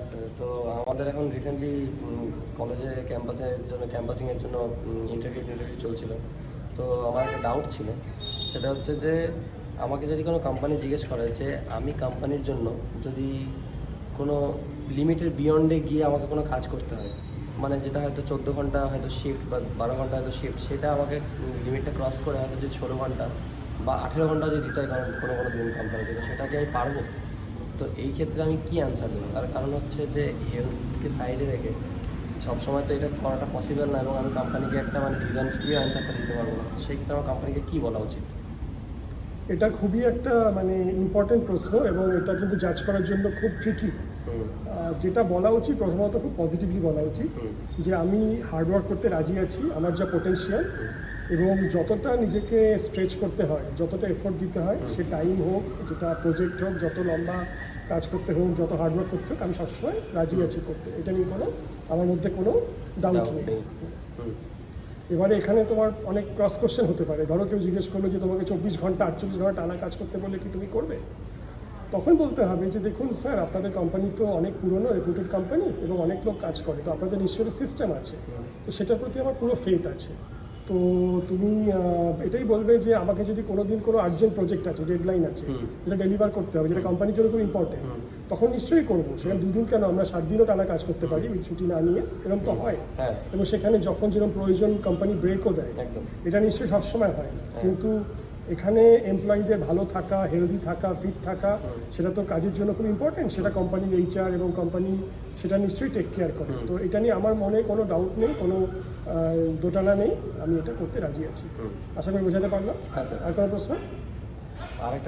Sir, তো আমাদের এখন রিসেন্টলি কলেজে ক্যাম্পাসিংয়ের জন্য ইন্টারভিউ চলছিল। তো আমার একটা ডাউট ছিল, সেটা হচ্ছে যে আমাকে যদি কোনো কোম্পানি জিজ্ঞেস করে যে আমি কোম্পানির জন্য যদি কোনো লিমিটের বিয়ন্ডে গিয়ে আমাকে কোনো কাজ করতে হয়, মানে যেটা হয়তো 14 ঘন্টা হয়তো শিফট বা 12 ঘন্টা হয়তো শিফট, সেটা আমাকে লিমিটটা ক্রস করে হয়তো যদি 16 ঘন্টা বা 18 ঘন্টা যদি দিতে হয় কোনো কোনো দিন কোম্পানিতে, তো সেটা কি আমি পারবো? তো এই ক্ষেত্রে আমি কি অ্যান্সার দেবো? তার কারণ হচ্ছে যে হেলথকে সাইডে রেখে সবসময় তো এটা করাটা পসিবল না, এবং আমি কোম্পানিকে একটা মানে ডিজাইনস্টিভ অ্যান্সারটা দিতে পারবো না। সেই ক্ষেত্রে আমার কোম্পানিকে কী বলা উচিত? এটা খুবই একটা মানে ইম্পর্টেন্ট প্রশ্ন এবং এটা কিন্তু জাজ করার জন্য খুব ট্রিকি। যেটা বলা উচিত প্রথমত খুব পজিটিভলি বলা উচিত যে আমি হার্ডওয়ার্ক করতে রাজি আছি, আমার যা পোটেনশিয়াল এবং যতটা নিজেকে স্ট্রেচ করতে হয়, যতটা এফোর্ট দিতে হয়, সে টাইম হোক, যেটা প্রজেক্ট হোক, যত লম্বা কাজ করতে হোক, যত হার্ডওয়ার্ক করতে হোক, আমি সবসময় রাজি আছি করতে। এটা নিয়ে আমার মধ্যে কোনো ডাউট নেই। এবারে এখানে তোমার অনেক ক্রস কোশ্চেন হতে পারে। ধরো কেউ জিজ্ঞেস করলো যে তোমাকে 24 ঘন্টা 48 ঘন্টা টানা কাজ করতে বললে কি তুমি করবে? তখন বলতে হবে যে দেখুন স্যার, আপনাদের কোম্পানি তো অনেক পুরনো রেপুটেড কোম্পানি এবং অনেক লোক কাজ করে, তো আপনাদের নিশ্চয়ই সিস্টেম আছে, তো সেটার প্রতি আমার পুরো ফেথ আছে। তো তুমি এটাই বলবে যে আমাকে যদি কোনো দিন কোনো আর্জেন্ট প্রজেক্ট আছে, ডেডলাইন আছে, যেটা ডেলিভার করতে হবে, যেটা কোম্পানির জন্য খুব ইম্পর্টেন্ট, তখন নিশ্চয়ই করবো। সেখানে 2 দিন কেন, আমরা 7 দিনও টানা কাজ করতে পারি ওই ছুটি না নিয়ে, এরকম তো হয়। এবং সেখানে যখন যেরকম প্রয়োজন কোম্পানি ব্রেকও দেয়, এটা নিশ্চয়ই সবসময় হয় না। কিন্তু এখানে এমপ্লয়ীদের ভালো থাকা, হেলদি থাকা, ফিট থাকা, সেটা তো কাজের জন্য খুব ইম্পর্টেন্ট। সেটা কোম্পানির এইচআর এবং কোম্পানি সেটা নিশ্চয়ই টেক কেয়ার করে। তো এটা নিয়ে আমার মনে কোনো ডাউট নেই, কোনো দোটানা নেই, আমি এটা করতে রাজি আছি। আশা করি বোঝাতে পারলাম। হ্যাঁ স্যার। আর কোনো প্রশ্ন? আরেকটা